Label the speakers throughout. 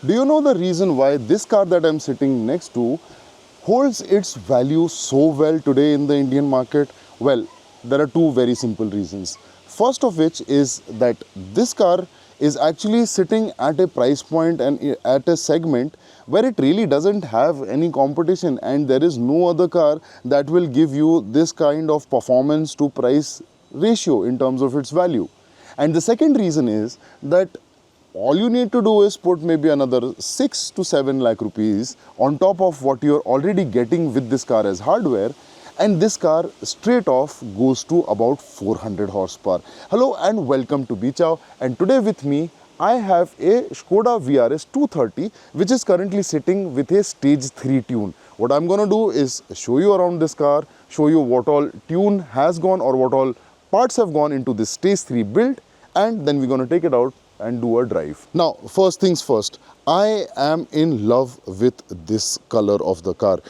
Speaker 1: Do you know the reason why this car that I'm sitting next to holds its value so well today in the Indian market? Well, there are two very simple reasons. First of which is that this car is actually sitting at a price point and at a segment where it really doesn't have any competition, and there is no other car that will give you this kind of performance to price ratio in terms of its value. And the second reason is that all you need to do is put maybe another 6 to 7 lakh rupees on top of what you're already getting with this car as hardware, and this car straight off goes to about 400 horsepower. Hello and welcome to Bichow, and today with me I have a Skoda VRS 230 which is currently sitting with a stage 3 tune. What I'm gonna do is show you around this car, show you what all tune has gone or what all parts have gone into this stage 3 build, and then we're gonna take it out and do a drive. Now, first things first, I am in love with this color of the car.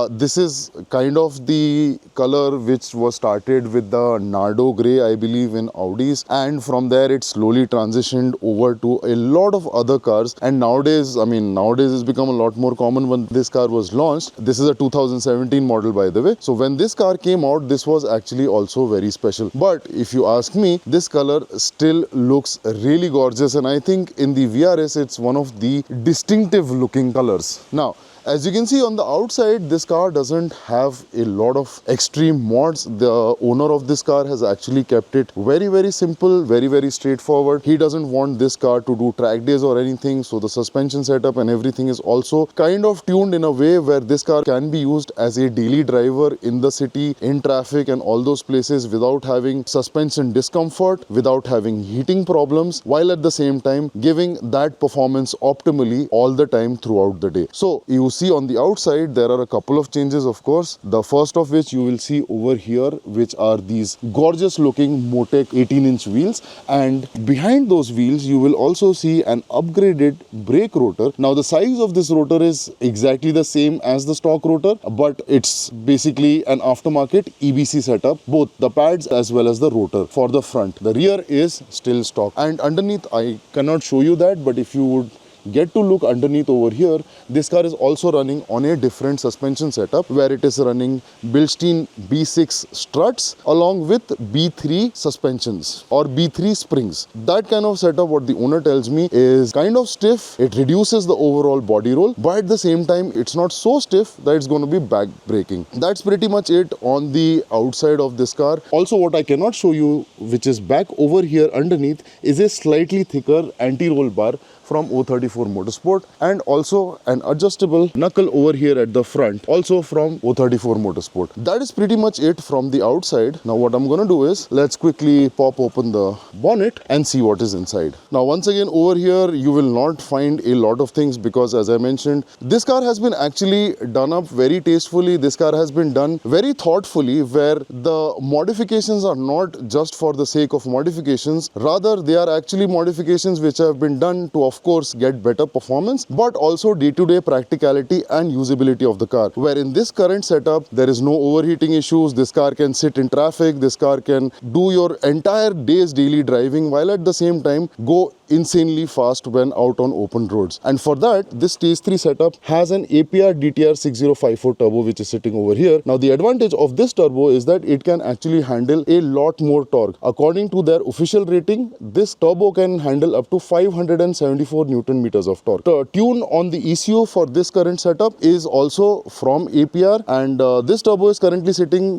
Speaker 1: This is kind of the color which was started with the Nardo grey, I believe, in Audis, and from there it slowly transitioned over to a lot of other cars, and nowadays it's become a lot more common. When this car was launched, this is a 2017 model by the way, so when this car came out, this was actually also very special. But if you ask me, this color still looks really gorgeous, and I think in the VRS it's one of the distinctive looking colors. Now, as you can see on the outside, this car doesn't have a lot of extreme mods. The owner of this car has actually kept it very simple, very straightforward. He doesn't want this car to do track days or anything, so the suspension setup and everything is also kind of tuned in a way where this car can be used as a daily driver in the city, in traffic and all those places without having suspension discomfort, without having heating problems, while at the same time giving that performance optimally all the time throughout the day. So you see on the outside there are a couple of changes, of course. The first of which you will see over here, which are these gorgeous looking Motec 18-inch wheels, and behind those wheels you will also see an upgraded brake rotor. Now the size of this rotor is exactly the same as the stock rotor, but it's basically an aftermarket EBC setup, both the pads as well as the rotor for the front. The rear is still stock, and underneath I cannot show you that, but if you would get to look underneath over here, this car is also running on a different suspension setup where it is running Bilstein B6 struts along with B3 suspensions or B3 springs. That kind of setup, what the owner tells me, is kind of stiff. It reduces the overall body roll, but at the same time it's not so stiff that it's going to be back braking. That's pretty much it on the outside of this car. Also, what I cannot show you, which is back over here underneath, is a slightly thicker anti-roll bar from 034 Motorsport, and also an adjustable knuckle over here at the front, also from 034 Motorsport. That is pretty much it from the outside. Now what I'm gonna do is, let's quickly pop open the bonnet and see what is inside. Now once again over here you will not find a lot of things, because as I mentioned, this car has been actually done up very tastefully. This car has been done very thoughtfully, where the modifications are not just for the sake of modifications, rather they are actually modifications which have been done to, of course, get better performance, but also day-to-day practicality and usability of the car. Where in this current setup, there is no overheating issues. This car can sit in traffic. This car can do your entire day's daily driving, while at the same time go insanely fast when out on open roads. And for that, this stage 3 setup has an APR DTR 6054 turbo which is sitting over here. Now the advantage of this turbo is that it can actually handle a lot more torque. According to their official rating, this turbo can handle up to 574 Newton meters of torque. The tune on the ECU for this current setup is also from APR, and this turbo is currently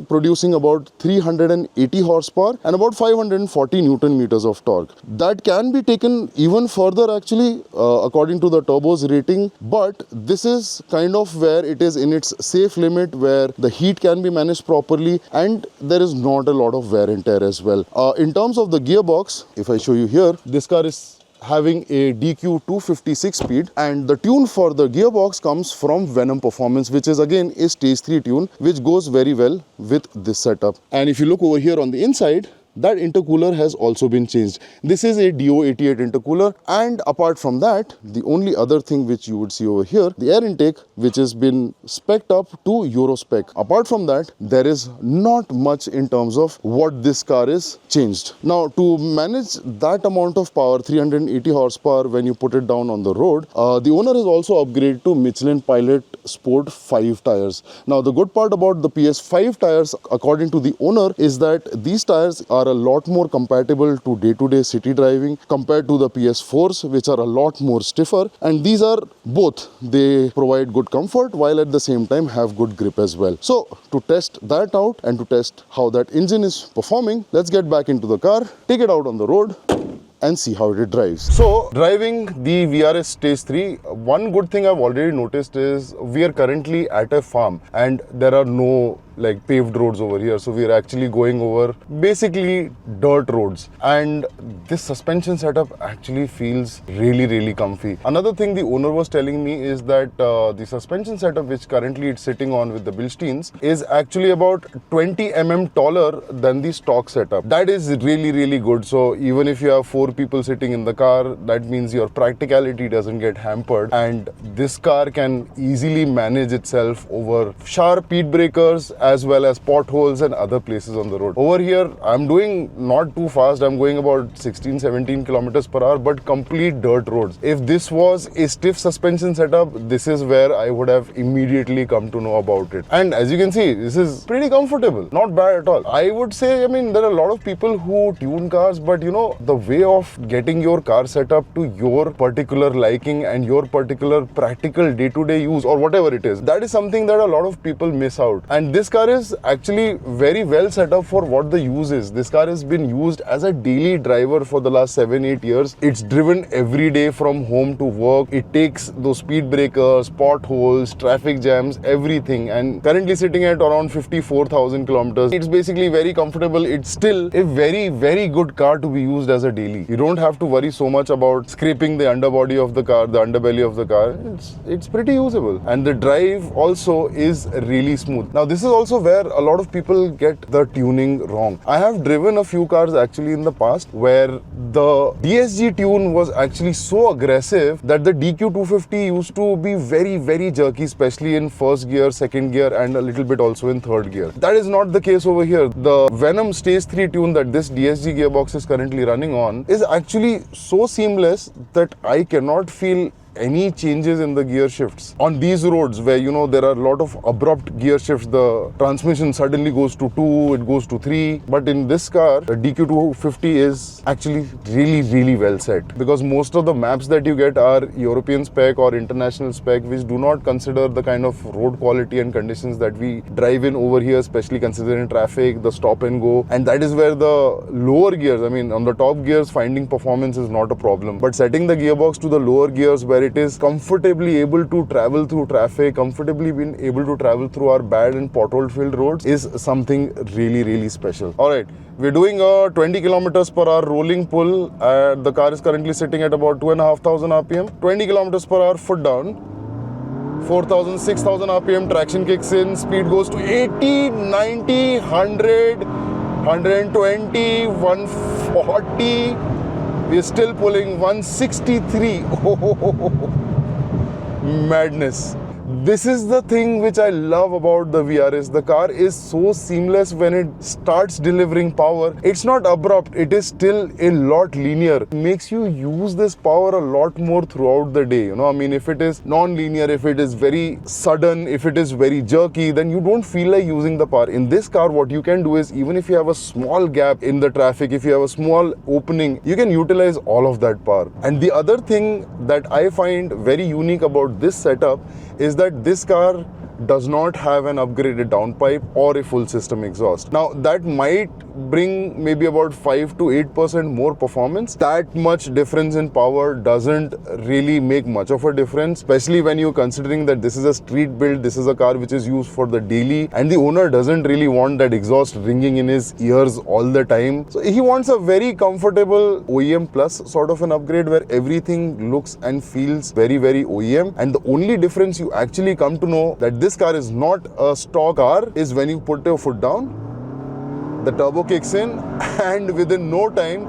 Speaker 1: producing about 380 horsepower and about 540 Newton meters of torque. That can be taken even further actually according to the turbo's rating, but this is kind of where it is in its safe limit, where the heat can be managed properly and there is not a lot of wear and tear as well. In terms of the gearbox, if I show you here, this car is having a DQ 256 speed, and the tune for the gearbox comes from Venom Performance, which is again a stage 3 tune which goes very well with this setup. And if you look over here on the inside, that intercooler has also been changed. This is a DO88 intercooler, and apart from that, the only other thing which you would see over here, the air intake, which has been spec'd up to Euro spec. Apart from that, there is not much in terms of what this car is changed. Now, to manage that amount of power, 380 horsepower, when you put it down on the road, the owner has also upgraded to Michelin Pilot Sport 5 tires. Now, the good part about the PS5 tires, according to the owner, is that these tires are a lot more compatible to day-to-day city driving compared to the PS4s, which are a lot more stiffer. And these are both. They provide good comfort while at the same time have good grip as well. So, to test that out and to test how that engine is performing, let's get back into the car, take it out on the road, and see how it drives. So, driving the VRS Stage 3, one good thing I've already noticed is we are currently at a farm and there are no like paved roads over here, so we are actually going over basically dirt roads, and this suspension setup actually feels really comfy. Another thing the owner was telling me is that the suspension setup which currently it's sitting on with the Bilsteins is actually about 20 mm taller than the stock setup. That is really good. So even if you have 4 people sitting in the car, that means your practicality doesn't get hampered, and this car can easily manage itself over sharp speed breakers as well as potholes and other places on the road. Over here, I'm doing not too fast. I'm going about 16-17 kilometers per hour, but complete dirt roads. If this was a stiff suspension setup, this is where I would have immediately come to know about it. And as you can see, this is pretty comfortable. Not bad at all. I would say, I mean, there are a lot of people who tune cars, but you know, the way of getting your car set up to your particular liking and your particular practical day-to-day use or whatever it is, that is something that a lot of people miss out. And this car is actually very well set up for what the use is. This car has been used as a daily driver for the last 7-8 years. It's driven every day from home to work. It takes those speed breakers, potholes, traffic jams, everything, and currently sitting at around 54,000 kilometers. It's basically very comfortable. It's still a very good car to be used as a daily. You don't have to worry so much about scraping the underbody of the car, the underbelly of the car. It's pretty usable, and the drive also is really smooth. Now, this is also where a lot of people get the tuning wrong. I have driven a few cars actually in the past where the DSG tune was actually so aggressive that the DQ250 used to be very jerky, especially in first gear, second gear, and a little bit also in third gear. That is not the case over here. The Venom Stage 3 tune that this DSG gearbox is currently running on is actually so seamless that I cannot feel any changes in the gear shifts. On these roads where, you know, there are a lot of abrupt gear shifts, the transmission suddenly goes to 2, it goes to 3. But in this car, the DQ250 is actually really well set, because most of the maps that you get are European spec or international spec, which do not consider the kind of road quality and conditions that we drive in over here, especially considering traffic, the stop and go. And that is where the lower gears, I mean, on the top gears, finding performance is not a problem. But setting the gearbox to the lower gears where it is comfortably able to travel through traffic, comfortably being able to travel through our bad and pothole filled roads is something really special. Alright, we're doing a 20 kilometers per hour rolling pull. The car is currently sitting at about 2,500 RPM. 20 kilometers per hour, foot down. 4,000, 6,000 RPM, traction kicks in, speed goes to 80, 90, 100, 120, 140. We're still pulling 163. Madness. This is the thing which I love about the VRS. The car is so seamless when it starts delivering power. It's not abrupt, it is still a lot linear. It makes you use this power a lot more throughout the day. You know, I mean, if it is non-linear, if it is very sudden, if it is very jerky, then you don't feel like using the power. In this car, what you can do is, even if you have a small gap in the traffic, if you have a small opening, you can utilize all of that power. And the other thing that I find very unique about this setup is that this car does not have an upgraded downpipe or a full system exhaust. Now, that might bring maybe about 5 to 8% more performance. That much difference in power doesn't really make much of a difference, especially when you're considering that this is a street build, this is a car which is used for the daily, and the owner doesn't really want that exhaust ringing in his ears all the time. So he wants a very comfortable OEM plus sort of an upgrade where everything looks and feels very OEM. And the only difference you actually come to know that this car is not a stock car is when you put your foot down the turbo kicks in, and within no time,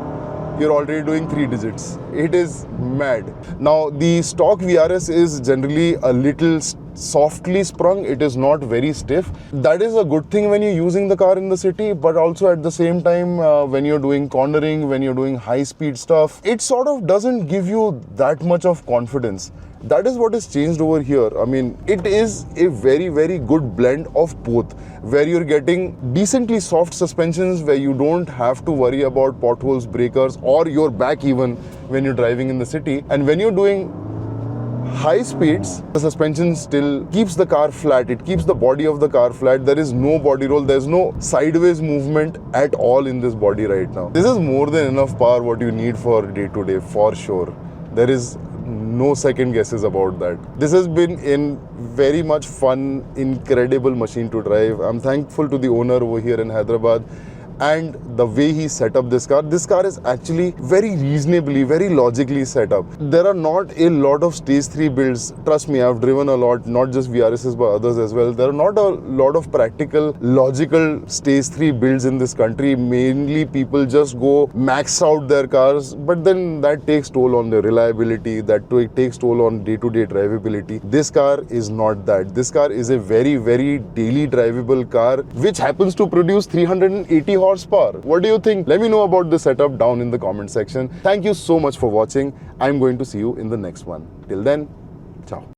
Speaker 1: you're already doing 3 digits. It is mad. Now, the stock VRS is generally a little softly sprung. It is not very stiff. That is a good thing when you're using the car in the city, but also at the same time, when you're doing cornering, when you're doing high speed stuff, it sort of doesn't give you that much of confidence. That is what has changed over here. I mean, it is a very, very good blend of both, where you're getting decently soft suspensions, where you don't have to worry about potholes, breakers, or your back even when you're driving in the city. And when you're doing high speeds, the suspension still keeps the car flat. It keeps the body of the car flat. There is no body roll. There's no sideways movement at all in this body right now. This is more than enough power what you need for day to day, for sure. There is no second guesses about that. This has been a very much fun, incredible machine to drive. I'm thankful to the owner over here in Hyderabad and the way he set up this car. This car is actually very reasonably, very logically set up. There are not a lot of stage 3 builds. Trust me, I've driven a lot, not just VRSs but others as well. There are not a lot of practical, logical stage 3 builds in this country. Mainly people just go max out their cars, but then that takes toll on their reliability, that takes toll on day-to-day drivability. This car is not that. This car is a very, very daily drivable car, which happens to produce 380 horsepower. What do you think? Let me know about the setup down in the comment section. Thank you so much for watching. I'm going to see you in the next one. Till then, ciao.